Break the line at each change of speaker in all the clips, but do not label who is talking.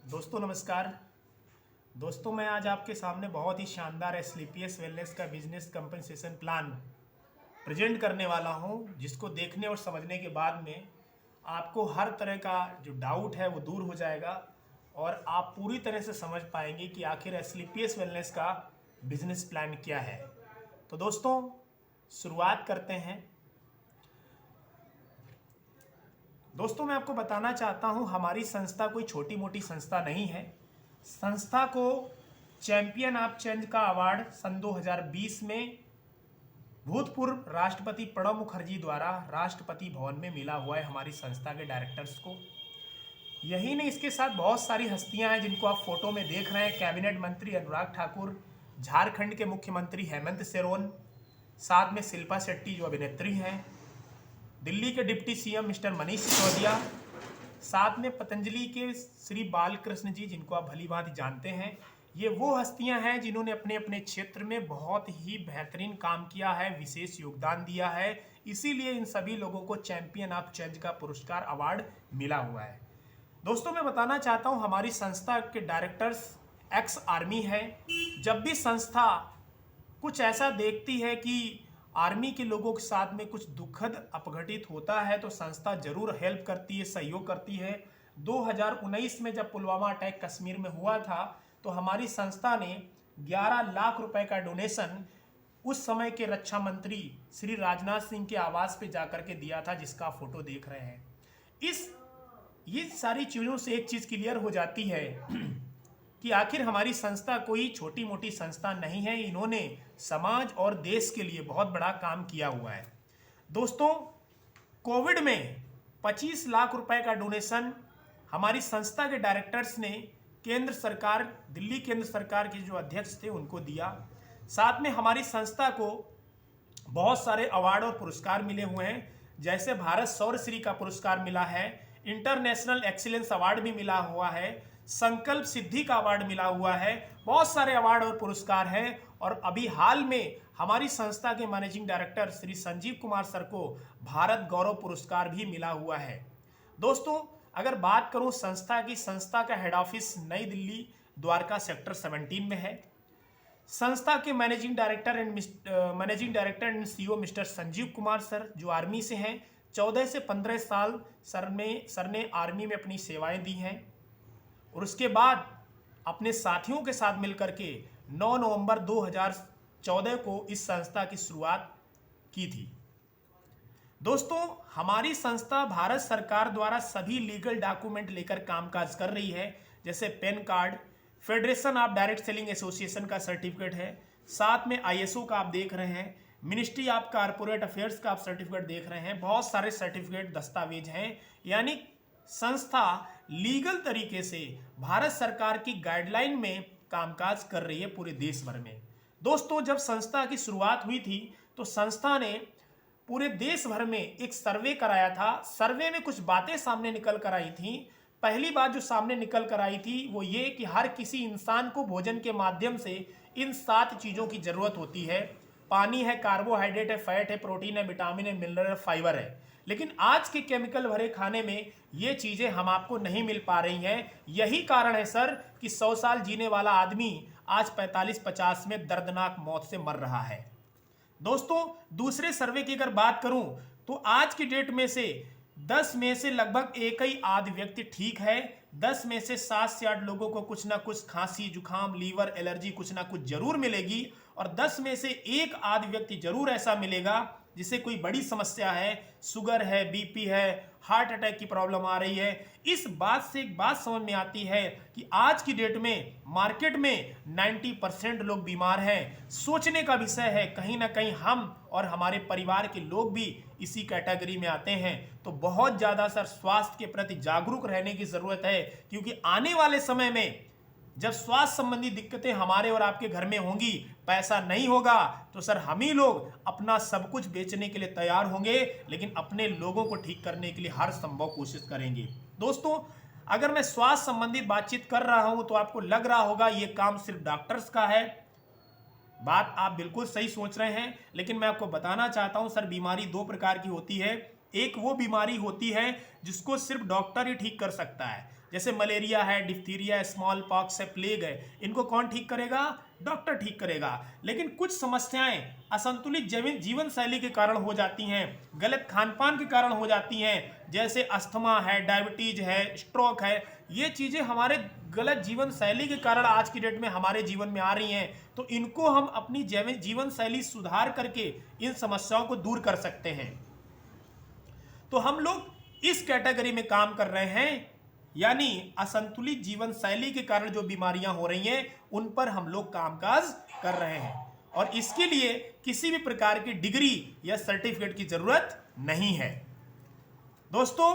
दोस्तों नमस्कार। दोस्तों मैं आज आपके सामने बहुत ही शानदार एसलीपीएस वेलनेस का बिजनेस कंपनसेशन प्लान प्रेजेंट करने वाला हूं, जिसको देखने और समझने के बाद में आपको हर तरह का जो डाउट है वो दूर हो जाएगा और आप पूरी तरह से समझ पाएंगे कि आखिर एसलीपीएस वेलनेस का बिजनेस प्लान क्या है। तो दोस्तों शुरुआत करते हैं। दोस्तों मैं आपको बताना चाहता हूं, हमारी संस्था कोई छोटी मोटी संस्था नहीं है। संस्था को चैंपियन ऑफ चेंज का अवार्ड सन 2020 में भूतपूर्व राष्ट्रपति प्रणब मुखर्जी द्वारा राष्ट्रपति भवन में मिला हुआ है हमारी संस्था के डायरेक्टर्स को। यही नहीं, इसके साथ बहुत सारी हस्तियां हैं जिनको आप फोटो में देख रहे हैं। कैबिनेट मंत्री अनुराग ठाकुर, झारखंड के मुख्यमंत्री हेमंत सोरेन, साथ में शिल्पा शेट्टी जो अभिनेत्री हैं, दिल्ली के deputy CM mister Manish Sisodia, साथ में पतंजलि के श्री बालकृष्ण जी जिनको आप भली भांति जानते हैं। ये वो हस्तियां हैं जिन्होंने अपने अपने क्षेत्र में बहुत ही बेहतरीन काम किया है, विशेष योगदान दिया है। इसीलिए इन सभी लोगों को चैंपियन ऑफ चेंज का पुरस्कार अवार्ड मिला हुआ है। दोस्तों मैं बताना चाहता हूं, हमारी संस्था के डायरेक्टर्स एक्स आर्मी है। जब भी संस्था कुछ ऐसा देखती है कि आर्मी के लोगों के साथ में कुछ दुखद अपघटित होता है तो संस्था जरूर हेल्प करती है, सहयोग करती है। 2019 में जब पुलवामा अटैक कश्मीर में हुआ था तो हमारी संस्था ने 11 लाख रुपए का डोनेशन उस समय के रक्षा मंत्री श्री राजनाथ सिंह के आवास पे जाकर के दिया था, जिसका आप फोटो देख रहे हैं। ये सारी चीज़ों से एक चीज़ क्लियर हो जाती है कि आखिर हमारी संस्था कोई छोटी मोटी संस्था नहीं है। इन्होंने समाज और देश के लिए बहुत बड़ा काम किया हुआ है। दोस्तों कोविड में 25 लाख रुपए का डोनेशन हमारी संस्था के डायरेक्टर्स ने केंद्र सरकार, दिल्ली केंद्र सरकार के जो अध्यक्ष थे उनको दिया। साथ में हमारी संस्था को बहुत सारे अवार्ड और पुरस्कार मिले हुए हैं, जैसे भारत शौर्यश्री का पुरस्कार मिला है, इंटरनेशनल एक्सीलेंस अवार्ड भी मिला हुआ है, संकल्प सिद्धि का अवार्ड मिला हुआ है। बहुत सारे अवार्ड और पुरस्कार हैं। और अभी हाल में हमारी संस्था के managing director Shri Sanjeev Kumar sir को भारत गौरव पुरस्कार भी मिला हुआ है। दोस्तों अगर बात करूं संस्था की, संस्था का हेड ऑफिस नई दिल्ली द्वारका सेक्टर 17 में है। संस्था के managing director and CEO mister Sanjeev Kumar sir जो आर्मी से हैं। 14 से 15 साल सर ने आर्मी में अपनी सेवाएं दी हैं और उसके बाद अपने साथियों के साथ मिलकर के 9 नवंबर 2014 को इस संस्था की शुरुआत की थी। दोस्तों हमारी संस्था भारत सरकार द्वारा सभी लीगल डॉक्यूमेंट लेकर कामकाज कर रही है, जैसे pan card, federation of direct selling association का सर्टिफिकेट है, साथ में आईएसओ का आप देख रहे हैं, मिनिस्ट्री ऑफ कॉर्पोरेट अफेयर्स का आप सर्टिफिकेट देख रहे हैं। बहुत सारे सर्टिफिकेट दस्तावेज हैं। यानी संस्था लीगल तरीके से भारत सरकार की गाइडलाइन में कामकाज कर रही है पूरे देश भर में। दोस्तों जब संस्था की शुरुआत हुई थी तो संस्था ने पूरे देश भर में एक सर्वे कराया था। सर्वे में कुछ बातें सामने निकल कर आई थी। पहली बात जो सामने निकल कर आई थी वो ये कि हर किसी इंसान को भोजन के माध्यम से इन 7 चीज़ों की जरूरत होती है। पानी है, कार्बोहाइड्रेट है, फैट है, प्रोटीन है, विटामिन है, मिनरल है, फाइबर है। लेकिन आज के केमिकल भरे खाने में ये चीज़ें हम आपको नहीं मिल पा रही हैं। यही कारण है सर कि 100 साल जीने वाला आदमी आज 45-50 में दर्दनाक मौत से मर रहा है। दोस्तों दूसरे सर्वे की अगर बात करूं तो आज की डेट में से 10 में से लगभग एक ही आध व्यक्ति ठीक है। 10 में से 7 से 8 लोगों को कुछ ना कुछ खांसी, जुकाम, लीवर, एलर्जी कुछ ना कुछ जरूर मिलेगी। और 10 में से एक आध व्यक्ति जरूर ऐसा मिलेगा जिसे कोई बड़ी समस्या है, शुगर है, बीपी है, हार्ट अटैक की प्रॉब्लम आ रही है। इस बात से एक बात समझ में आती है कि आज की डेट में मार्केट में 90% लोग बीमार हैं। सोचने का विषय है, कहीं ना कहीं हम और हमारे परिवार के लोग भी इसी कैटेगरी में आते हैं। तो बहुत ज़्यादा सर स्वास्थ्य के प्रति जागरूक रहने की ज़रूरत है, क्योंकि आने वाले समय में जब स्वास्थ्य संबंधी दिक्कतें हमारे और आपके घर में होंगी, पैसा नहीं होगा, तो सर हम ही लोग अपना सब कुछ बेचने के लिए तैयार होंगे, लेकिन अपने लोगों को ठीक करने के लिए हर संभव कोशिश करेंगे। दोस्तों अगर मैं स्वास्थ्य संबंधित बातचीत कर रहा हूं तो आपको लग रहा होगा ये काम सिर्फ डॉक्टर्स का है। बात आप बिल्कुल सही सोच रहे हैं, लेकिन मैं आपको बताना चाहता हूं सर बीमारी 2 प्रकार की होती है। एक वो बीमारी होती है जिसको सिर्फ डॉक्टर ही ठीक कर सकता है। जैसे मलेरिया है, डिप्थीरिया है, स्मॉल पॉक्स है, प्लेग है, इनको कौन ठीक करेगा? डॉक्टर ठीक करेगा। लेकिन कुछ समस्याएं असंतुलित जीवन शैली के कारण हो जाती हैं, गलत खान पान के कारण हो जाती हैं, जैसे अस्थमा है, डायबिटीज है, स्ट्रोक है। ये चीजें हमारे गलत जीवन शैली के कारण आज की डेट में हमारे जीवन में आ रही हैं। तो इनको हम अपनी जीवन शैली सुधार करके इन समस्याओं को दूर कर सकते हैं। तो हम लोग इस कैटेगरी में काम कर रहे हैं, यानी असंतुलित जीवन शैली के कारण जो बीमारियां हो रही हैं उन पर हम लोग कामकाज कर रहे हैं, और इसके लिए किसी भी प्रकार की डिग्री या सर्टिफिकेट की जरूरत नहीं है। दोस्तों,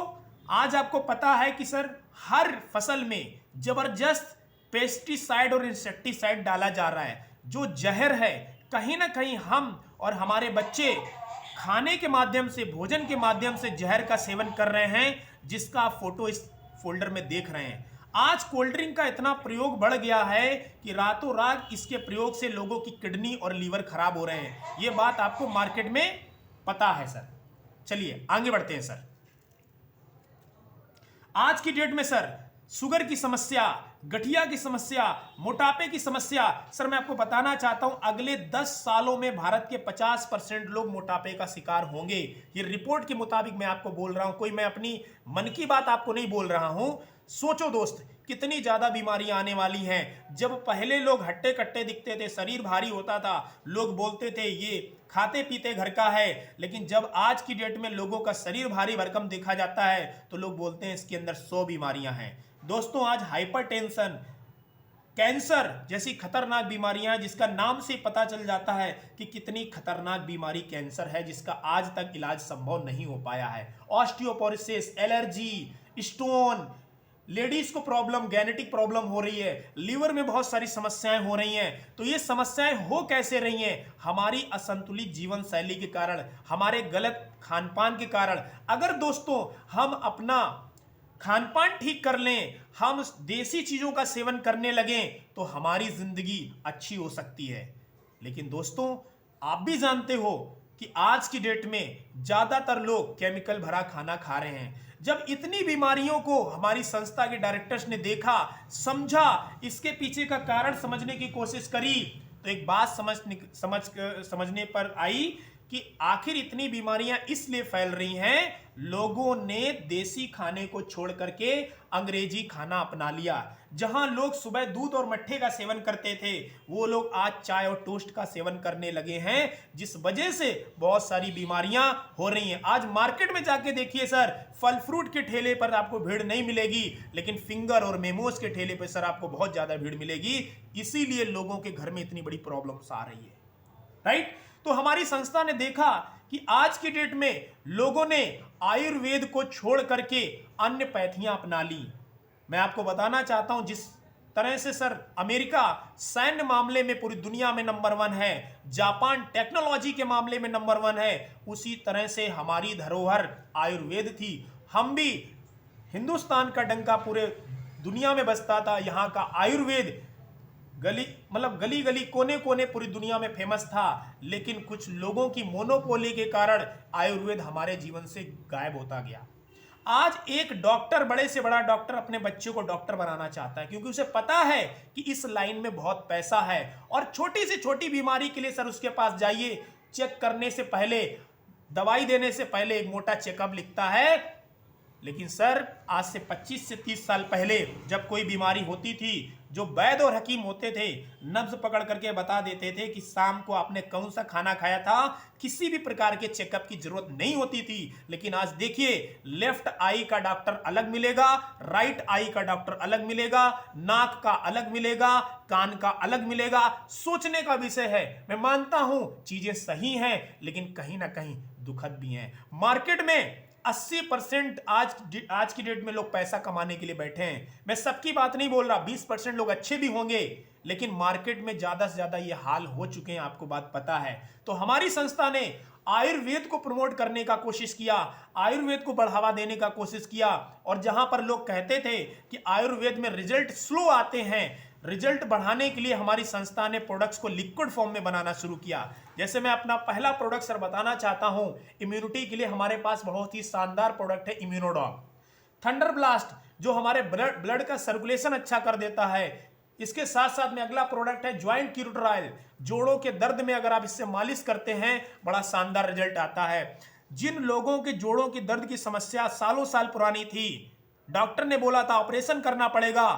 आज आपको पता है कि सर हर फसल में जबरदस्त पेस्टिसाइड और इंसेक्टिसाइड डाला जा रहा है, जो जहर है। कहीं ना कहीं हम और हमारे बच्चे खाने के माध्यम से, भोजन के माध्यम से जहर का सेवन कर रहे हैं, जिसका आप फोटो इस फोल्डर में देख रहे हैं। आज कोल्ड ड्रिंक का इतना प्रयोग बढ़ गया है कि रातों रात इसके प्रयोग से लोगों की किडनी और लीवर खराब हो रहे हैं। ये बात आपको मार्केट में पता है सर। चलिए आगे बढ़ते हैं सर। आज की डेट में सर शुगर की समस्या, गठिया की समस्या, मोटापे की समस्या, सर मैं आपको बताना चाहता हूं अगले 10 सालों में भारत के 50% लोग मोटापे का शिकार होंगे। ये रिपोर्ट के मुताबिक मैं आपको बोल रहा हूं, कोई मैं अपनी मन की बात आपको नहीं बोल रहा हूं। सोचो दोस्त, कितनी ज्यादा बीमारियां आने वाली हैं। जब पहले लोग हट्टे कट्टे दिखते थे, शरीर भारी होता था, लोग बोलते थे ये खाते पीते घर का है, लेकिन जब आज की डेट में लोगों का शरीर भारी भरकम देखा जाता है तो लोग बोलते हैं इसके अंदर 100 बीमारियां हैं। दोस्तों, आज हाइपरटेंशन, कैंसर जैसी खतरनाक बीमारियां हैं, जिसका नाम से पता चल जाता है कि कितनी खतरनाक बीमारी कैंसर है, जिसका आज तक इलाज संभव नहीं हो पाया है। ऑस्टियोपोरोसिस, एलर्जी, स्टोन, लेडीज को प्रॉब्लम, गेनेटिक प्रॉब्लम हो रही है, लीवर में बहुत सारी समस्याएं हो रही हैं। तो ये समस्याएं हो कैसे रही हैं? हमारी असंतुलित जीवन शैली के कारण, हमारे गलत खान पान के कारण। अगर दोस्तों हम अपना खान पान ठीक कर लें, हम देसी चीजों का सेवन करने लगें, तो हमारी जिंदगी अच्छी हो सकती है। लेकिन दोस्तों, आप भी जानते हो कि आज की डेट में ज्यादातर लोग केमिकल भरा खाना खा रहे हैं। जब इतनी बीमारियों को हमारी संस्था के डायरेक्टर्स ने देखा, समझा, इसके पीछे का कारण समझने की कोशिश करी, तो एक बात समझने पर आई कि आखिर इतनी बीमारियां इसलिए फैल रही हैं, लोगों ने देसी खाने को छोड़ करके अंग्रेजी खाना अपना लिया। जहां लोग सुबह दूध और मट्ठे का सेवन करते थे, वो लोग आज चाय और टोस्ट का सेवन करने लगे हैं, जिस वजह से बहुत सारी बीमारियां हो रही हैं। आज मार्केट में जाके देखिए सर, फल फ्रूट के ठेले पर आपको भीड़ नहीं मिलेगी, लेकिन फिंगर और मेमोज के ठेले पर सर आपको बहुत ज्यादा भीड़ मिलेगी। इसीलिए लोगों के घर में इतनी बड़ी प्रॉब्लम्स आ रही है, राइट। तो हमारी संस्था ने देखा कि आज की डेट में लोगों ने आयुर्वेद को छोड़ करके अन्य पैथियां अपना ली। मैं आपको बताना चाहता हूं, जिस तरह से सर अमेरिका सैन्य मामले में पूरी दुनिया में नंबर 1 है, जापान टेक्नोलॉजी के मामले में नंबर 1 है, उसी तरह से हमारी धरोहर आयुर्वेद थी। हम भी, हिंदुस्तान का डंका पूरे दुनिया में बजता था, यहाँ का आयुर्वेद गली गली कोने कोने पूरी दुनिया में फेमस था। लेकिन कुछ लोगों की मोनोपोली के कारण आयुर्वेद हमारे जीवन से गायब होता गया। आज एक डॉक्टर, बड़े से बड़ा डॉक्टर, अपने बच्चे को डॉक्टर बनाना चाहता है, क्योंकि उसे पता है कि इस लाइन में बहुत पैसा है। और छोटी से छोटी बीमारी के लिए सर उसके पास जाइए, चेक करने से पहले, दवाई देने से पहले एक मोटा चेकअप लिखता है। लेकिन सर आज से 25 से 30 साल पहले जब कोई बीमारी होती थी, जो वैद्य और हकीम होते थे, नब्ज पकड़ करके बता देते थे कि शाम को आपने कौन सा खाना खाया था। किसी भी प्रकार के चेकअप की जरूरत नहीं होती थी। लेकिन आज देखिए, लेफ्ट आई का डॉक्टर अलग मिलेगा, राइट आई का डॉक्टर अलग मिलेगा, नाक का अलग मिलेगा, कान का अलग मिलेगा। सोचने का विषय है। मैं मानता हूं चीजें सही हैं, लेकिन कहीं ना कहीं दुखद भी हैं। मार्केट में 80% आज की डेट में लोग पैसा कमाने के लिए बैठे हैं। मैं सबकी बात नहीं बोल रहा, 20% लोग अच्छे भी होंगे, लेकिन मार्केट में ज्यादा से ज्यादा ये हाल हो चुके हैं, आपको बात पता है। तो हमारी संस्था ने आयुर्वेद को प्रमोट करने का कोशिश किया, आयुर्वेद को बढ़ावा देने का कोशिश किया। और जहां पर लोग कहते थे कि आयुर्वेद में रिजल्ट स्लो आते हैं, रिजल्ट बढ़ाने के लिए हमारी संस्था ने प्रोडक्ट्स को लिक्विड फॉर्म में बनाना शुरू किया। जैसे मैं अपना पहला प्रोडक्ट सर बताना चाहता हूं, इम्यूनिटी के लिए हमारे पास बहुत ही शानदार प्रोडक्ट है इम्यूनोडॉग। थंडर ब्लास्ट जो हमारे ब्लड का सर्कुलेशन अच्छा कर देता है। इसके साथ साथ में अगला प्रोडक्ट है ज्वाइंट क्यूरेटर ऑयल। जोड़ों के दर्द में अगर आप इससे मालिश करते हैं बड़ा शानदार रिजल्ट आता है। जिन लोगों के जोड़ों की दर्द की समस्या सालों साल पुरानी थी, डॉक्टर ने बोला था ऑपरेशन करना पड़ेगा,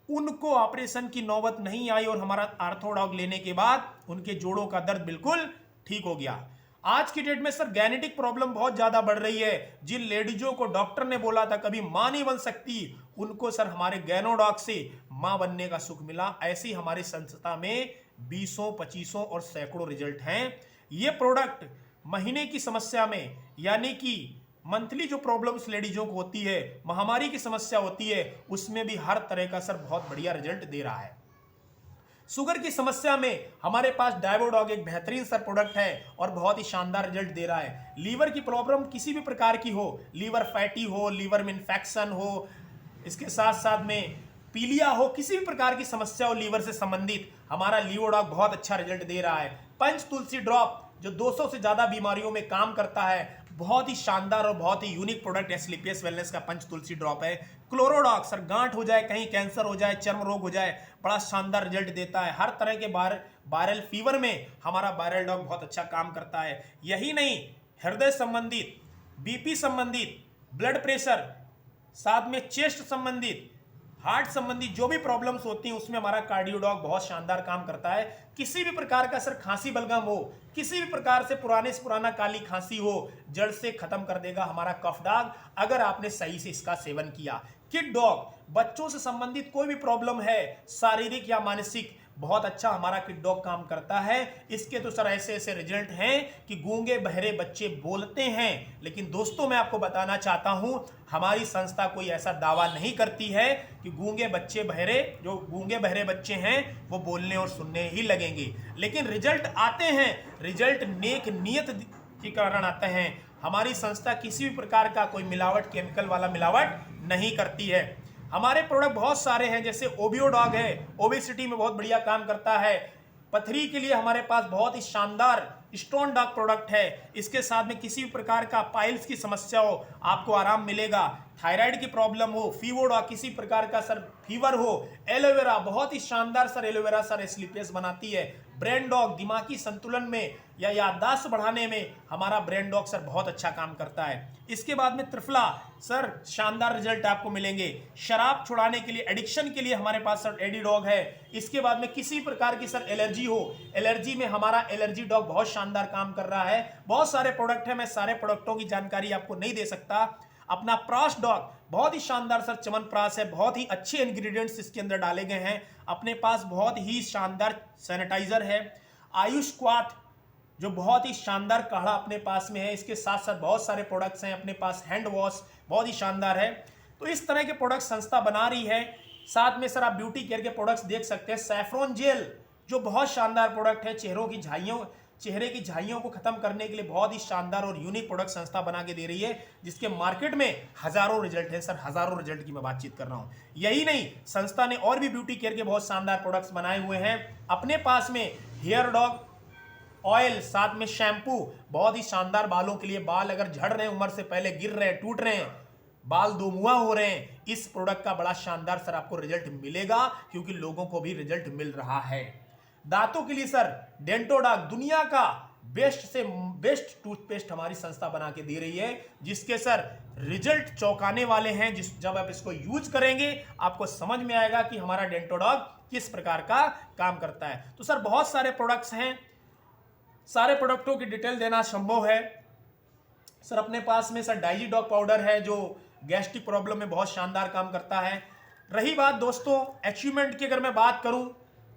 उनको ऑपरेशन की नौबत नहीं आई और हमारा आर्थोडॉग लेने के बाद उनके जोड़ों का दर्द बिल्कुल ठीक हो गया। आज की डेट में सर गेनेटिक प्रॉब्लम बहुत ज्यादा बढ़ रही है। जिन लेडीजों को डॉक्टर ने बोला था कभी मां नहीं बन सकती, उनको सर हमारे गैनोडॉग से मां बनने का सुख मिला। ऐसी हमारी संस्था में 20 25 और सैकड़ों रिजल्ट हैं। ये प्रोडक्ट महीने की समस्या में, यानी कि मंथली जो प्रॉब्लम्स लेडीजों को होती है, महामारी की समस्या होती है, उसमें भी हर तरह का सर बहुत बढ़िया रिजल्ट दे रहा है। शुगर की समस्या में हमारे पास डायबोडॉग एक बेहतरीन सर प्रोडक्ट है और बहुत ही शानदार रिजल्ट दे रहा है। लीवर की प्रॉब्लम किसी भी प्रकार की हो, लीवर फैटी हो, लीवर में इंफेक्शन हो, इसके साथ साथ में पीलिया हो, किसी भी प्रकार की समस्या हो लीवर से संबंधित, हमारा लीवोडॉग बहुत अच्छा रिजल्ट दे रहा है। पंच तुलसी ड्रॉप जो 200 से ज्यादा बीमारियों में काम करता है, बहुत ही शानदार और बहुत ही यूनिक प्रोडक्ट है। स्लीपियस वेलनेस का पंच तुलसी ड्रॉप है। क्लोरोडॉग सर गांठ हो जाए, कहीं कैंसर हो जाए, चर्म रोग हो जाए, बड़ा शानदार रिजल्ट देता है। हर तरह के वायरल फीवर में हमारा वायरल डॉग बहुत अच्छा काम करता है। यही नहीं, हृदय संबंधित, बीपी संबंधित, ब्लड प्रेशर, साथ में चेस्ट संबंधित, हार्ट संबंधी जो भी प्रॉब्लम्स होती हैं उसमें हमारा कार्डियोडॉग बहुत शानदार काम करता है। किसी भी प्रकार का सर खांसी बलगम हो, किसी भी प्रकार से पुराने से पुराना काली खांसी हो, जड़ से खत्म कर देगा हमारा कफ डॉग, अगर आपने सही से इसका सेवन किया। किड डॉग, बच्चों से संबंधित कोई भी प्रॉब्लम है, शारीरिक या मानसिक, बहुत अच्छा हमारा किड डॉग काम करता है। इसके तो सर ऐसे ऐसे रिजल्ट हैं कि गूंगे बहरे बच्चे बोलते हैं। लेकिन दोस्तों मैं आपको बताना चाहता हूं, हमारी संस्था कोई ऐसा दावा नहीं करती है कि गूंगे बहरे बच्चे हैं वो बोलने और सुनने ही लगेंगे। लेकिन रिजल्ट आते हैं, रिजल्ट नेक नियत के कारण आते हैं। हमारी संस्था किसी भी प्रकार का कोई मिलावट, केमिकल वाला मिलावट नहीं करती है। हमारे प्रोडक्ट बहुत सारे हैं, जैसे ओबियोडॉग है, ओबेसिटी में बहुत बढ़िया काम करता है। पथरी के लिए हमारे पास बहुत ही शानदार स्टोन डॉग प्रोडक्ट है। इसके साथ में किसी भी प्रकार का पाइल्स की समस्या हो आपको आराम मिलेगा। थायराइड की प्रॉब्लम हो, फीवोडॉग किसी प्रकार का सर फीवर हो, एलोवेरा बहुत ही शानदार सर एलोवेरा सर स्लीपियस बनाती है। ब्रेन डॉग दिमागी संतुलन में या याददाश्त बढ़ाने में हमारा ब्रेन डॉग सर बहुत अच्छा काम करता है। इसके बाद में त्रिफला सर शानदार रिजल्ट आपको मिलेंगे। शराब छुड़ाने के लिए, एडिक्शन के लिए हमारे पास सर एडी डॉग है। इसके बाद में किसी प्रकार की सर एलर्जी हो, एलर्जी में हमारा एलर्जी डॉग बहुत शानदार काम कर रहा है। बहुत सारे प्रोडक्ट है, मैं सारे प्रोडक्टों की जानकारी आपको नहीं दे सकता। अपना प्रास डॉग बहुत ही शानदार सर चमन प्रास है, बहुत ही अच्छे इंग्रेडिएंट्स इसके अंदर डाले गए हैं। अपने पास बहुत ही शानदार सैनिटाइजर है। आयुष क्वाथ जो बहुत ही शानदार काढ़ा अपने पास में है। इसके साथ साथ बहुत सारे प्रोडक्ट्स हैं अपने पास। हैंड वॉश बहुत ही शानदार है। तो इस तरह के प्रोडक्ट संस्था बना रही है। साथ में सर आप ब्यूटी केयर के प्रोडक्ट्स देख सकते हैं। सैफ्रॉन जेल जो बहुत शानदार प्रोडक्ट है, चेहरे की झाइयों को खत्म करने के लिए बहुत ही शानदार और यूनिक प्रोडक्ट संस्था बना के दे रही है, जिसके मार्केट में हजारों रिजल्ट है सर, हजारों रिजल्ट की मैं बातचीत कर रहा हूं। यही नहीं, संस्था ने और भी ब्यूटी केयर के बहुत शानदार प्रोडक्ट्स बनाए हुए हैं अपने पास में। हेयर डॉग ऑयल, साथ में शैम्पू बहुत ही शानदार बालों के लिए। बाल अगर झड़ रहे हैं, उम्र से पहले गिर रहे हैं, टूट रहे हैं, बाल दोमुआ हो रहे हैं, इस प्रोडक्ट का बड़ा शानदार सर आपको रिजल्ट मिलेगा, क्योंकि लोगों को भी रिजल्ट मिल रहा है। दांतों के लिए सर डेंटोडॉग दुनिया का बेस्ट से बेस्ट टूथपेस्ट हमारी संस्था बना के दे रही है, जिसके सर रिजल्ट चौंकाने वाले हैं। जब आप इसको यूज करेंगे आपको समझ में आएगा कि हमारा डेंटोडॉग किस प्रकार का काम करता है। तो सर बहुत सारे प्रोडक्ट्स हैं, सारे प्रोडक्टों की डिटेल देना संभव है। सर अपने पास में सर डाइजी डॉग पाउडर है जो गैस्ट्रिक प्रॉब्लम में बहुत शानदार काम करता है। रही बात दोस्तों अचीवमेंट की, अगर मैं बात करूं,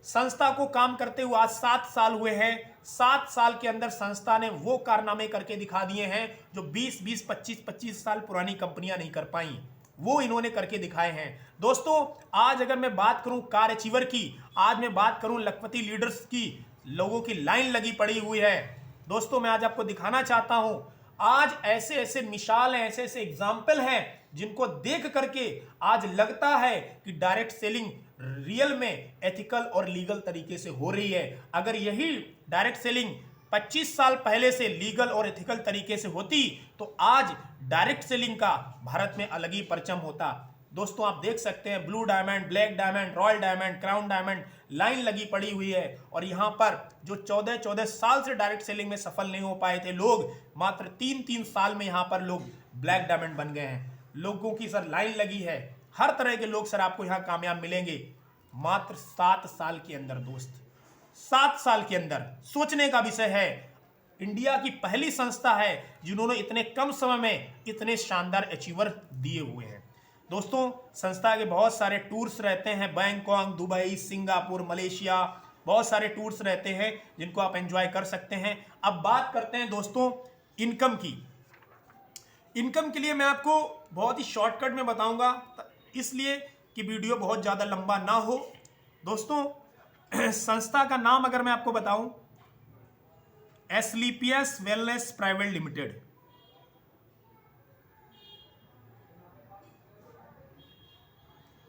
संस्था को काम करते हुए आज 7 साल हुए हैं। 7 साल के अंदर संस्था ने वो कारनामे करके दिखा दिए हैं जो 20-20, 25-25 साल पुरानी कंपनियां नहीं कर पाई, वो इन्होंने करके दिखाए हैं। दोस्तों आज अगर मैं बात करूं कार अचीवर की, आज मैं बात करूं लखपति लीडर्स की, लोगों की लाइन लगी पड़ी हुई है। दोस्तों मैं आज आपको दिखाना चाहता हूं, आज ऐसे ऐसे मिसाल हैं, ऐसे ऐसे एग्जाम्पल हैं जिनको देख करके आज लगता है कि डायरेक्ट सेलिंग रियल में एथिकल और लीगल तरीके से हो रही है। अगर यही डायरेक्ट सेलिंग 25 साल पहले से लीगल और एथिकल तरीके से होती तो आज डायरेक्ट सेलिंग का भारत में अलग ही परचम होता। दोस्तों आप देख सकते हैं blue diamond, black diamond, royal diamond, crown diamond line लगी पड़ी हुई है। और यहाँ पर जो 14 साल से डायरेक्ट सेलिंग में सफल नहीं हो पाए थे लोग, मात्र 3 साल में यहाँ पर लोग ब्लैक डायमंड बन गए हैं। लोगों की सर लाइन लगी है, हर तरह के लोग सर आपको यहाँ कामयाब मिलेंगे मात्र 7 साल के अंदर। दोस्त 7 साल के अंदर, सोचने का विषय है। इंडिया की पहली संस्था है जिन्होंने इतने कम समय में इतने शानदार अचीवर दिए हुए हैं। दोस्तों संस्था के बहुत सारे टूर्स रहते हैं, बैंकॉक, दुबई, सिंगापुर, मलेशिया, बहुत सारे टूर्स रहते हैं जिनको आप एंजॉय कर सकते हैं। अब बात करते हैं दोस्तों इनकम की। इनकम के लिए मैं आपको बहुत ही शॉर्टकट में बताऊंगा, इसलिए कि वीडियो बहुत ज़्यादा लंबा ना हो। दोस्तों संस्था का नाम अगर मैं आपको बताऊं, एस्क्लेपियस वेलनेस प्राइवेट लिमिटेड।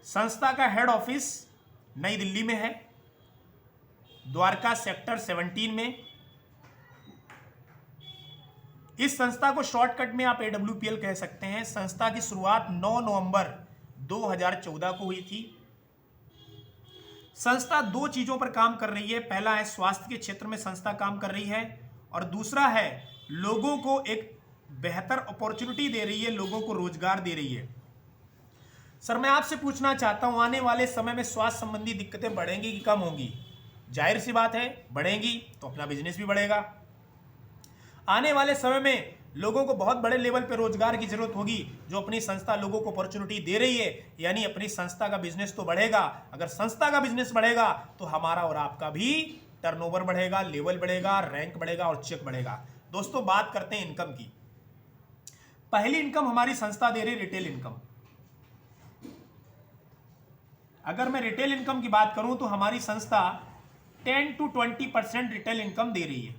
संस्था का हेड ऑफिस नई दिल्ली में है, द्वारका सेक्टर 17 में। इस संस्था को शॉर्टकट में आप AWPL कह सकते हैं। संस्था की शुरुआत 9 नवंबर 2014 को हुई थी। संस्था 2 चीजों पर काम कर रही है। पहला है स्वास्थ्य के क्षेत्र में संस्था काम कर रही है, और दूसरा है लोगों को एक बेहतर अपॉर्चुनिटी दे रही है, लोगों को रोजगार दे रही है। सर मैं आपसे पूछना चाहता हूं, आने वाले समय में स्वास्थ्य संबंधी दिक्कतें बढ़ेंगी कि कम होंगी? जाहिर सी बात है बढ़ेंगी, तो अपना बिजनेस भी बढ़ेगा। आने वाले समय में लोगों को बहुत बड़े लेवल पे रोजगार की जरूरत होगी, जो अपनी संस्था लोगों को अपॉर्चुनिटी दे रही है, यानी अपनी संस्था का बिजनेस तो बढ़ेगा। अगर संस्था का बिजनेस बढ़ेगा तो हमारा और आपका भी टर्नओवर बढ़ेगा, लेवल बढ़ेगा, रैंक बढ़ेगा और चेक बढ़ेगा। दोस्तों बात करते हैं इनकम की। पहली इनकम हमारी संस्था दे रही रिटेल इनकम। अगर मैं रिटेल इनकम की बात करूं तो हमारी संस्था 10 to 20% रिटेल इनकम दे रही है,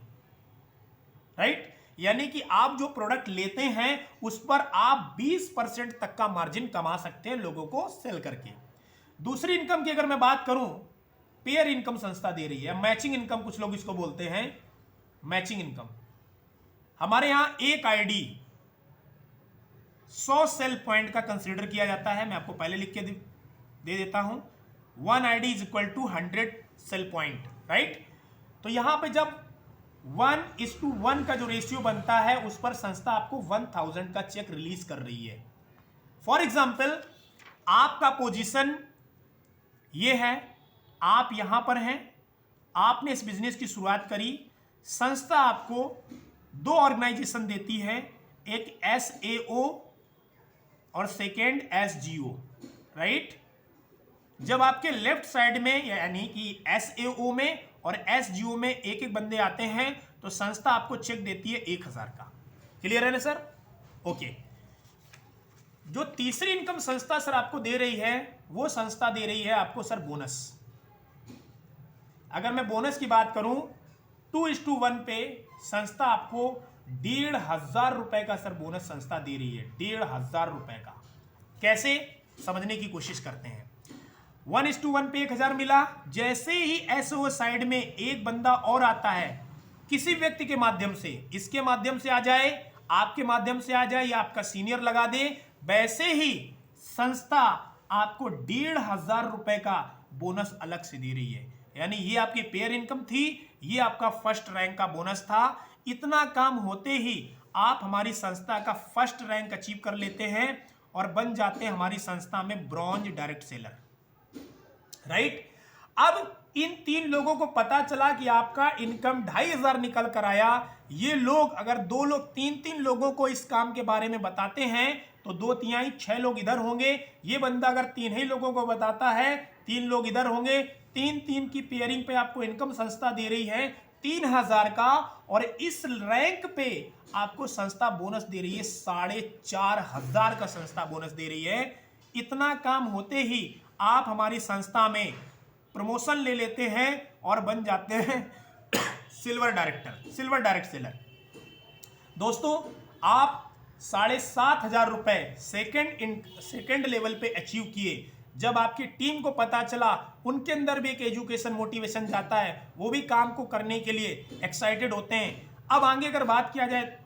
राइट। यानी कि आप जो प्रोडक्ट लेते हैं उस पर आप 20% तक का मार्जिन कमा सकते हैं लोगों को सेल करके। दूसरी इनकम की अगर मैं बात करूं, पेयर इनकम संस्था दे रही है, मैचिंग इनकम कुछ लोग इसको बोलते हैं, मैचिंग इनकम। हमारे यहां एक आईडी 100 सेल पॉइंट का कंसीडर किया जाता है। मैं आपको पहले लिख के दे देता हूं, 1 ID is equal to 100 cell point, right. तो यहां पे जब 1:1 का जो रेशियो बनता है उस पर संस्था आपको 1000 का चेक रिलीज कर रही है। फॉर एग्जाम्पल आपका पोजीशन ये है, आप यहां पर हैं, आपने इस बिजनेस की शुरुआत करी, संस्था आपको 2 ऑर्गेनाइजेशन देती है, एक SAO और सेकेंड SGO, राइट। जब आपके लेफ्ट साइड में यानी कि SAO में और SGO में एक एक बंदे आते हैं तो संस्था आपको चेक देती है 1000 का। क्लियर है ना सर? ओके। जो तीसरी इनकम संस्था सर आपको दे रही है, वो संस्था दे रही है आपको सर बोनस। अगर मैं बोनस की बात करूं, 2:1 पे संस्था आपको 1500 रुपए का सर बोनस संस्था दे रही है, 1500 रुपए का। कैसे, समझने की कोशिश करते हैं। 1:1 पे 1000 मिला, जैसे ही SO साइड में एक बंदा और आता है, किसी व्यक्ति के माध्यम से, इसके माध्यम से आ जाए, आपके माध्यम से आ जाए या आपका सीनियर लगा दे, वैसे ही संस्था आपको 1500 रुपए का बोनस अलग से दे रही है। यानी ये आपकी पेयर इनकम थी, ये आपका फर्स्ट रैंक का बोनस था। इतना काम होते ही आप हमारी संस्था का फर्स्ट रैंक अचीव कर लेते हैं और बन जाते हैं हमारी संस्था में ब्रॉन्ज डायरेक्ट सेलर, राइट। अब इन 3 लोगों को पता चला कि आपका इनकम 2500 निकल कर आया। ये लोग अगर 2 लोग 3 लोगों को इस काम के बारे में बताते हैं तो 2 तिहाई 6 लोग इधर होंगे। ये बंदा अगर 3 ही लोगों को बताता है, 3 लोग इधर होंगे। 3 की पेयरिंग पे आपको इनकम संस्था दे रही है 3000 का, और इस रैंक पे आपको संस्था बोनस दे रही है 4500 का संस्था बोनस दे रही है। इतना काम होते ही आप हमारी संस्था में प्रमोशन ले लेते हैं और बन जाते हैं सिल्वर डायरेक्ट सेलर। दोस्तों आप 7500 रुपए सेकेंड लेवल पे अचीव किए, जब आपकी टीम को पता चला, उनके अंदर भी एक एजुकेशन मोटिवेशन जाता है, वो भी काम को करने के लिए एक्साइटेड होते हैं। अब आगे अगर बात किया जाए,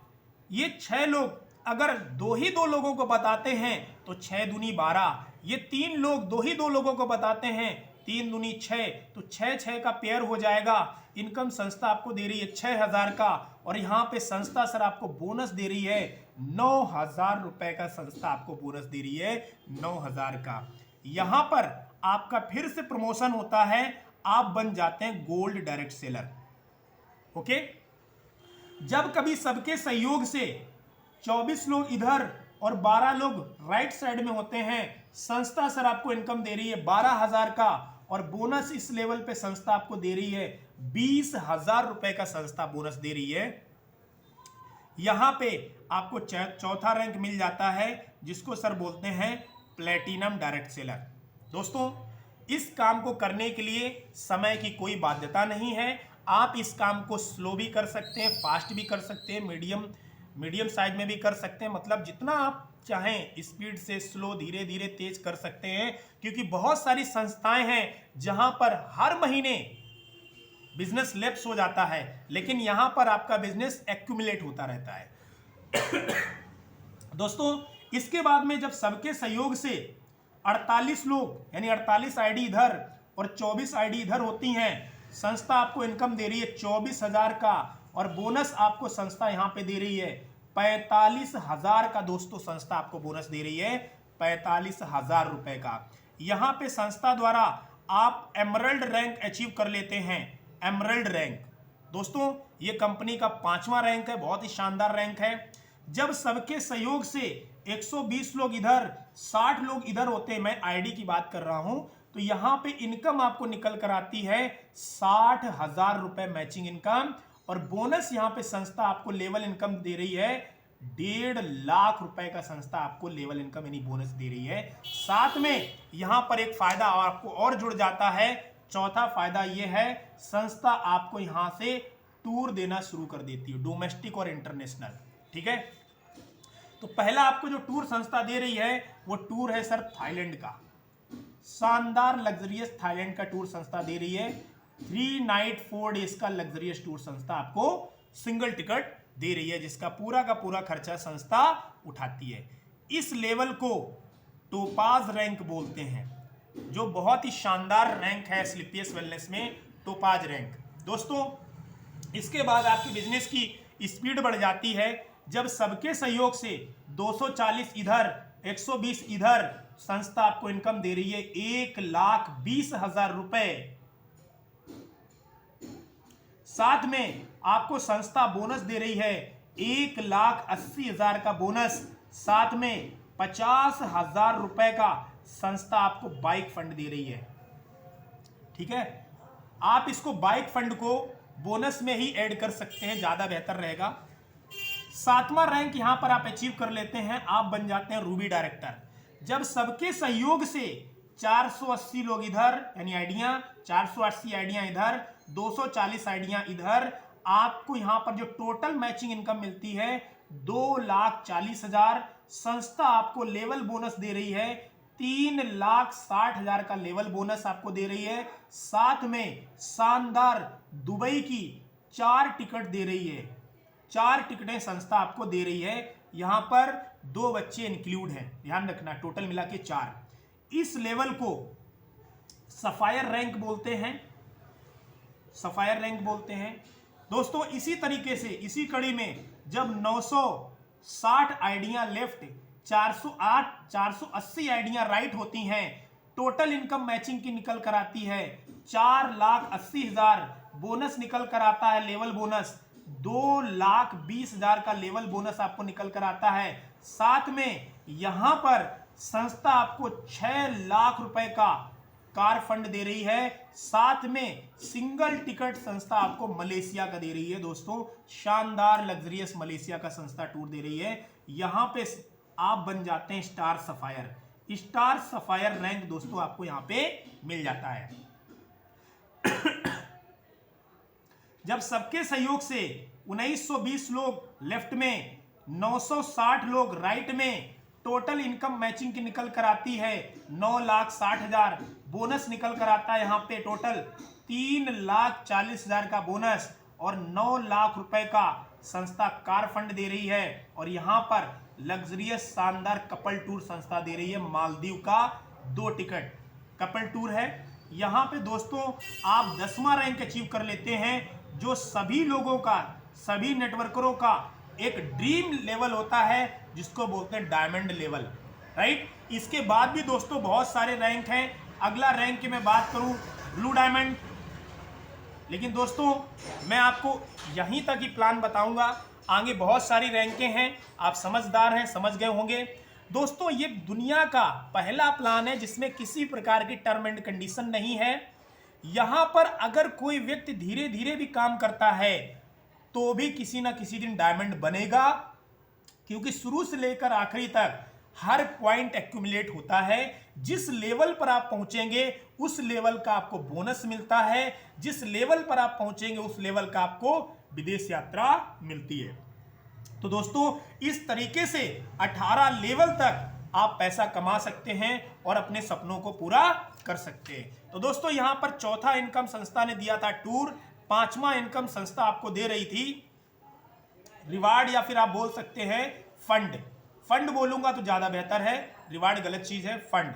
ये 6 लोग अगर दो लोगों को बताते हैं तो 6 दूनी 12, ये 3 लोग दो लोगों को बताते हैं, 3 दूनी 6, तो 6 का पेयर हो जाएगा। इनकम संस्था आपको दे रही है 6,000 का, और यहाँ पे संस्था सर आपको बोनस दे रही है 9,000 रुपए का। संस्था आपको बोनस दे रही है 9,000 का। यहां पर आपका फिर से प्रमोशन होता है, आप बन जाते हैं गोल्ड डायरेक्ट सेलर। ओके, जब कभी सबके सहयोग से 24 लोग इधर और 12 लोग राइट साइड में होते हैं, संस्था सर आपको इनकम दे रही है 12,000 का, और बोनस इस लेवल पे संस्था आपको दे रही है 20,000 रुपए का। संस्था बोनस दे रही है। यहां पे आपको चौथा रैंक मिल जाता है, जिसको सर बोलते हैं प्लेटिनम डायरेक्ट सेलर। दोस्तों, इस काम को करने के लिए समय की कोई बाध्यता नहीं है। आप इस काम को स्लो भी कर सकते हैं, फास्ट भी कर सकते हैं, मीडियम साइज में भी कर सकते हैं, मतलब जितना आप चाहें स्पीड से, स्लो, धीरे धीरे, तेज कर सकते हैं, क्योंकि बहुत सारी संस्थाएं हैं जहां पर हर महीने बिजनेस लैप्स हो जाता है, लेकिन यहां पर आपका बिजनेस एक्यूमुलेट होता रहता है। दोस्तों, इसके बाद में जब सबके सहयोग से 48 लोग यानी 48 आईडी इधर और 24 आईडी इधर होती हैं, संस्था आपको इनकम दे रही है 24,000 का, और बोनस आपको संस्था यहां पे दे रही है 45,000 का। दोस्तों, संस्था आपको बोनस दे रही है 45,000 रुपए का। यहां पे संस्था द्वारा आप एमरल्ड रैंक अचीव कर लेते हैं। एमरल्ड रैंक दोस्तों, ये कंपनी का 5वां रैंक है, बहुत ही शानदार रैंक है। जब सबके सहयोग से 120 लोग इधर, 60 लोग इधर होते हैं, मैं आईडी की बात कर रहा हूं, तो यहां पे इनकम आपको निकल कर आती है 60,000 रुपए मैचिंग इनकम, और बोनस यहां पे संस्था आपको लेवल इनकम दे रही है 1.5 लाख रुपए का। संस्था आपको लेवल इनकम यानी बोनस दे रही है। साथ में यहां पर एक फायदा आपको और जुड़ जाता है। चौथा फायदा यह है, संस्था आपको यहां से टूर देना शुरू कर देती है, डोमेस्टिक और इंटरनेशनल। ठीक है, तो पहला आपको जो टूर संस्था दे रही है वो टूर है सर थाईलैंड का। शानदार लग्जरियस थाईलैंड का टूर संस्था दे रही है। 3 नाइट 4 डेज का लग्जरियस टूर संस्था आपको सिंगल टिकट दे रही है, जिसका पूरा का पूरा खर्चा संस्था उठाती है। इस लेवल को टोपाज रैंक बोलते हैं, जो बहुत ही शानदार रैंक है स्लीपियस वेलनेस में, टोपाज रैंक। दोस्तों, इसके बाद आपके बिजनेस की स्पीड बढ़ जाती है जब सबके सहयोग से 240 इधर, 120 इधर, संस्था आपको इनकम दे रही है 1,20,000 रुपए। साथ में आपको संस्था बोनस दे रही है 1,80,000 का बोनस। साथ में 50,000 रुपए का संस्था आपको बाइक फंड दे रही है। ठीक है, आप इसको बाइक फंड को बोनस में ही ऐड कर सकते हैं, ज्यादा बेहतर रहेगा। 7वां रैंक यहां पर आप अचीव कर लेते हैं, आप बन जाते हैं रूबी डायरेक्टर। जब सबके सहयोग से 480 लोग इधर यानी आइडिया, 480 आइडिया इधर, 240 आइडिया इधर, आपको यहां पर जो टोटल मैचिंग इनकम मिलती है 2,40,000। संस्था आपको लेवल बोनस दे रही है 3,60,000 का लेवल बोनस आपको दे रही है। साथ में शानदार दुबई की 4 टिकट दे रही है, 4 टिकटें संस्था आपको दे रही है। यहां पर 2 बच्चे इंक्लूड हैं, ध्यान रखना, टोटल मिला के 4। इस लेवल को सफायर रैंक बोलते हैं, सफायर रैंक बोलते हैं। दोस्तों, इसी तरीके से इसी कड़ी में जब 960 आइडिया लेफ्ट, 480 आइडिया राइट होती हैं, टोटल इनकम मैचिंग की निकल कर आती है 4,80,000। बोनस निकल कर आता है लेवल बोनस 2,20,000 का लेवल बोनस आपको निकल कर आता है। साथ में यहां पर संस्था आपको 6 लाख रुपए का कार फंड दे रही है। साथ में सिंगल टिकट संस्था आपको मलेशिया का दे रही है। दोस्तों, शानदार लग्जरियस मलेशिया का संस्था टूर दे रही है। यहां पे आप बन जाते हैं star sapphire. Star sapphire rank दोस्तों आपको यहां पे मिल जाता है। जब सबके सहयोग से 1920 लोग लेफ्ट में, 960 लोग राइट में, टोटल इनकम मैचिंग की निकल कर आती है 9,60,000। बोनस निकल कर आता है यहाँ पे टोटल 3,40,000 का बोनस और 9 लाख रुपए का संस्था कार फंड दे रही है। और यहाँ पर लग्जरियस शानदार कपल टूर संस्था दे रही है, मालदीव का 2 टिकट कपल टूर है। यहाँ पे दोस्तों आप 10वां रैंक अचीव कर लेते हैं, जो सभी लोगों का, सभी नेटवर्करों का एक ड्रीम लेवल होता है, जिसको बोलते हैं डायमंड लेवल, राइट। इसके बाद भी दोस्तों बहुत सारे रैंक हैं। अगला रैंक की मैं बात करूं ब्लू डायमंड, लेकिन दोस्तों मैं आपको यहीं तक ही प्लान बताऊंगा, आगे बहुत सारी रैंकें हैं। आप समझदार हैं, समझ गए होंगे। दोस्तों ये दुनिया का पहला प्लान है जिसमें किसी प्रकार की टर्म एंड कंडीशन नहीं है। यहां पर अगर कोई व्यक्ति धीरे धीरे भी काम करता है तो भी किसी ना किसी दिन डायमंड बनेगा, क्योंकि शुरू से लेकर आखिरी तक हर पॉइंट एक्यूमुलेट होता है। जिस लेवल पर आप पहुंचेंगे उस लेवल का आपको बोनस मिलता है, जिस लेवल पर आप पहुंचेंगे उस लेवल का आपको विदेश यात्रा मिलती है। तो दोस्तों इस तरीके से 18 लेवल तक आप पैसा कमा सकते हैं और अपने सपनों को पूरा कर सकते हैं। तो दोस्तों यहां पर चौथा इनकम संस्था ने दिया था टूर, 5वां इनकम संस्था आपको दे रही थी रिवार्ड, या फिर आप बोल सकते हैं फंड। फंड बोलूंगा तो ज्यादा बेहतर है, रिवार्ड गलत चीज है, फंड,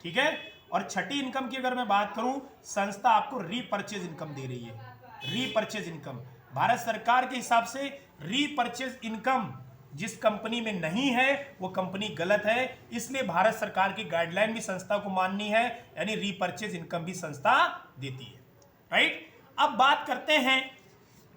ठीक है। और छठी इनकम की अगर मैं बात करूं, संस्था आपको रीपर्चेज इनकम दे रही है। रीपर्चेज इनकम भारत सरकार के हिसाब से रीपर्चेज इनकम जिस कंपनी में नहीं है वो कंपनी गलत है, इसलिए भारत सरकार की गाइडलाइन भी संस्था को माननी है, यानी रीपर्चेज इनकम भी संस्था देती है, राइट। अब बात करते हैं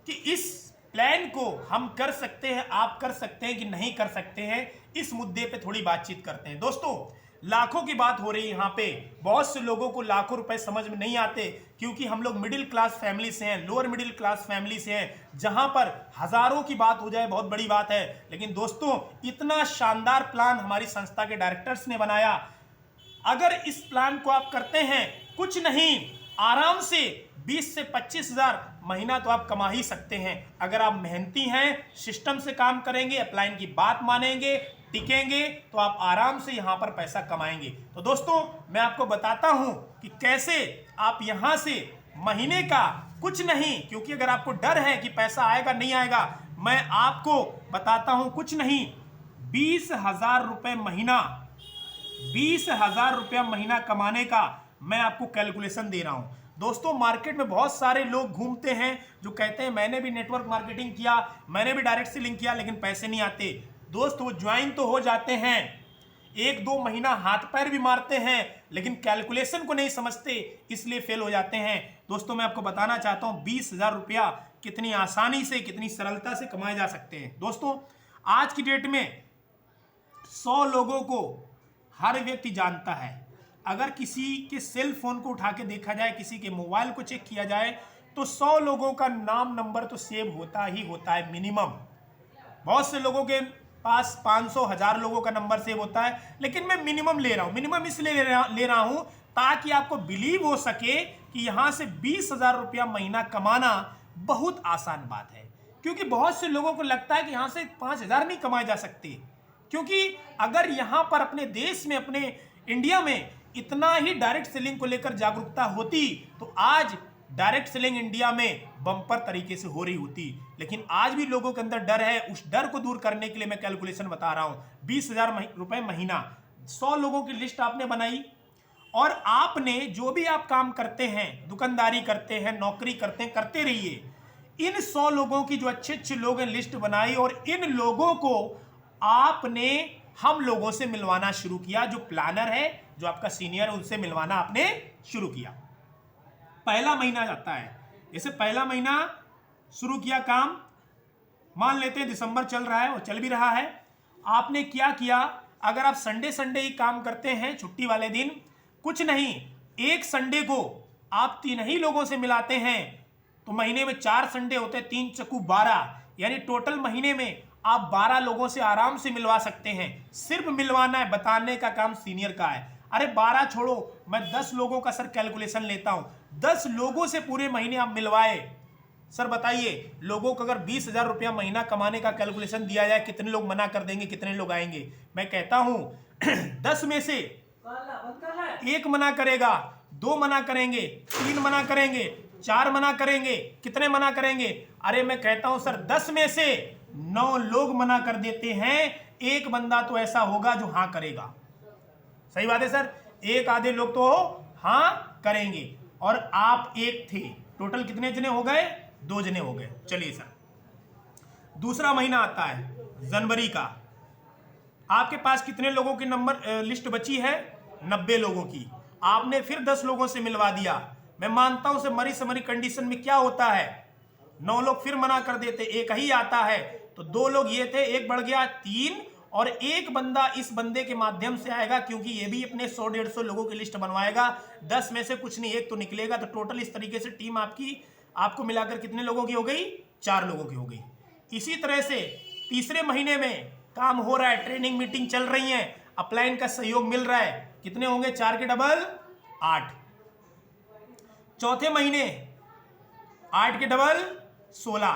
कि इस प्लान को हम कर सकते हैं, आप कर सकते हैं कि नहीं कर सकते हैं, इस मुद्दे पे थोड़ी बातचीत करते हैं। दोस्तों लाखों की बात हो रही है यहाँ पे, बहुत से लोगों को लाखों रुपए समझ में नहीं आते, क्योंकि हम लोग मिडिल क्लास फैमिली से हैं, लोअर मिडिल क्लास फैमिली से हैं, जहां पर हजारों की बात हो जाए बहुत बड़ी बात है। लेकिन दोस्तों इतना शानदार प्लान हमारी संस्था के डायरेक्टर्स ने बनाया, अगर इस प्लान को आप करते हैं, कुछ नहीं आराम से 20 से 25,000 महीना तो आप कमा ही सकते हैं। अगर आप मेहनती हैं, सिस्टम से काम करेंगे, अपलाइन की बात मानेंगे, टिकेंगे, तो आप आराम से यहां पर पैसा कमाएंगे। तो दोस्तों मैं आपको बताता हूं कि कैसे आप यहां से महीने का कुछ नहीं, क्योंकि अगर आपको डर है कि पैसा आएगा नहीं आएगा, मैं आपको बताता हूं कुछ नहीं, 20,000 रुपए महीना, 20,000 रुपया महीना कमाने का मैं आपको कैलकुलेशन दे रहा हूं। दोस्तों मार्केट में बहुत सारे लोग घूमते हैं जो कहते हैं मैंने भी नेटवर्क मार्केटिंग किया, मैंने भी डायरेक्ट सेलिंग किया, लेकिन पैसे नहीं आते। दोस्त वो ज्वाइन तो हो जाते हैं, 1-2 महीना हाथ पैर भी मारते हैं, लेकिन कैलकुलेशन को नहीं समझते, इसलिए फेल हो जाते हैं। दोस्तों मैं आपको बताना चाहता हूं 20,000 रुपया कितनी आसानी से, कितनी सरलता से कमाए जा सकते हैं। दोस्तों आज की डेट में 100 लोगों को हर व्यक्ति जानता है। अगर किसी के सेल फोन को उठा के देखा जाए, किसी के मोबाइल को चेक किया जाए, तो 100 लोगों का नाम नंबर तो सेव होता ही होता है मिनिमम। बहुत से लोगों के पास 500, 1000 लोगों का नंबर सेव होता है, लेकिन मैं मिनिमम ले रहा हूं। मिनिमम इसलिए ले रहा हूं ताकि आपको बिलीव हो सके कि यहां से 20,000 रुपया महीना कमाना बहुत आसान बात है। क्योंकि बहुत से लोगों को लगता है कि यहां से 5,000 नहीं कमाए जा सकते, क्योंकि अगर यहां पर अपने देश में, अपने इंडिया में इतना ही डायरेक्ट सेलिंग को लेकर जागरूकता होती तो आज डायरेक्ट सेलिंग इंडिया में बम्पर तरीके से हो रही होती। लेकिन आज भी लोगों के अंदर डर है, उस डर को दूर करने के लिए मैं कैलकुलेशन बता रहा हूं। 20,000 रुपए महीना, 100 लोगों की लिस्ट आपने बनाई, और आपने जो भी आप काम करते हैं, दुकानदारी करते हैं, नौकरी करते हैं, करते रहिए। इन 100 लोगों की जो अच्छे अच्छे लोग हैं लिस्ट बनाई, और इन लोगों को आपने हम लोगों से मिलवाना शुरू किया। जो प्लानर है, जो आपका सीनियर है, उनसे मिलवाना आपने शुरू किया। पहला महीना जाता है, जैसे पहला महीना शुरू किया काम, मान लेते हैं दिसंबर चल रहा है और चल भी रहा है। आपने क्या किया, अगर आप संडे ही काम करते हैं, छुट्टी वाले दिन, कुछ नहीं, एक संडे को आप 3 ही लोगों से मिलाते हैं, तो महीने में 4 संडे होते हैं, 3 चक्कू 12, यानी टोटल महीने में आप 12 लोगों से आराम से मिलवा सकते हैं। सिर्फ मिलवाना है, बताने का काम सीनियर का है। अरे 12 छोड़ो, मैं 10 लोगों का सर कैलकुलेशन लेता हूं, 10 लोगों से पूरे महीने आप मिलवाए, सर बताइए, लोगों को अगर 20,000 रुपया महीना कमाने का कैलकुलेशन दिया जाए, कितने लोग मना कर देंगे, कितने लोग आएंगे? मैं कहता हूं 10 में से 1 मना करेगा, 2 मना करेंगे, 3 मना करेंगे, 4 मना करेंगे, कितने मना करेंगे? अरे मैं कहता हूं सर 10 में से 9 लोग मना कर देते हैं, 1 बंदा तो ऐसा होगा जो हां करेगा। सही बात है सर, 1 आधे लोग तो हां करेंगे, और आप 1 थे। टोटल कितने जने हो गए? 2 जने हो गए। चलिए सर, दूसरा महीना आता है जनवरी का। आपके पास कितने लोगों की नंबर लिस्ट बची है? 90 लोगों की। आपने फिर 10 लोगों से मिलवा दिया। मैं मानता हूं से मरी समरी कंडीशन में क्या होता है, 9 लोग फिर मना कर देते, 1 ही आता है, तो 2 लोग ये थे, 1 बढ़ गया 3, और 1 बंदा इस बंदे के माध्यम से आएगा, क्योंकि ये भी अपने 100-150 लोगों की लिस्ट बनवाएगा। 10 में से कुछ नहीं, 1 तो निकलेगा। तो टोटल इस तरीके से टीम आपको मिलाकर कितने लोगों की हो गई? 4 लोगों की हो गई। इसी तरह से तीसरे महीने में काम हो रहा है, ट्रेनिंग मीटिंग चल रही है, अपलाइन का सहयोग मिल रहा है, कितने होंगे? 4 के डबल 8। चौथे महीने 8 के डबल 16।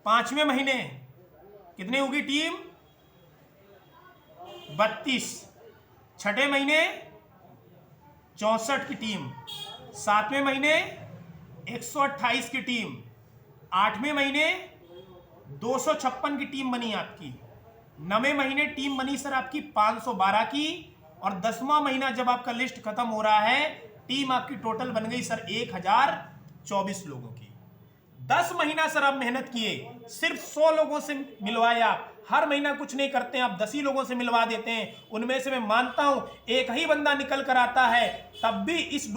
पांचवें महीने कितनी होगी टीम? 32। छठे महीने 64 की टीम। सातवें महीने 128 की टीम। आठवें महीने 256 की टीम बनी आपकी। 9वें महीने टीम बनी सर आपकी 512 की, और 10वां महीना जब आपका लिस्ट खत्म हो रहा है, टीम आपकी टोटल बन गई सर 1024 लोगों की। 10 महीना सर आप मेहनत किए, सिर्फ 100 लोगों से मिलवाए आप। हर महीना कुछ नहीं करते हैं आप, 10 ही लोगों से मिलवा देते हैं। उनमें से मैं मानता हूं 1 ही बंदा निकल कर आता है, तब भी इस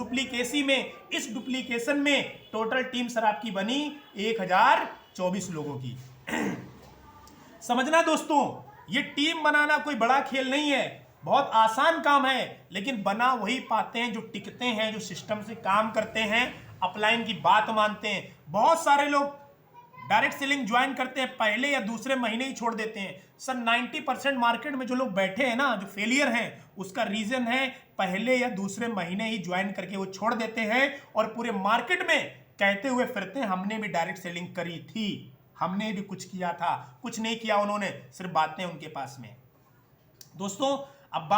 डुप्लीकेशन में टोटल टीम सर आपकी बनी 1024 लोगों की। समझना दोस्तों, ये टीम बनाना कोई बड़ा खेल नहीं है, बहुत आसान काम है, लेकिन बना वही पाते हैं जो टिकते हैं, जो सिस्टम से काम करते हैं, अपलाइन की बात मानते हैं। बहुत सारे लोग डायरेक्ट सेलिंग ज्वाइन करते हैं, पहले या दूसरे महीने ही छोड़ देते हैं। सर 90% मार्केट में जो लोग बैठे हैं ना, जो फेलियर हैं, उसका रीजन है पहले या दूसरे महीने ही ज्वाइन करके वो छोड़ देते हैं, और पूरे मार्केट में कहते हुए फिरते हैं हमने भी डायरेक्ट सेलिंग करी थी, हमने भी कुछ किया था। कुछ नहीं किया उन्होंने, सिर्फ बातें उनके पास में। दोस्तों अब बात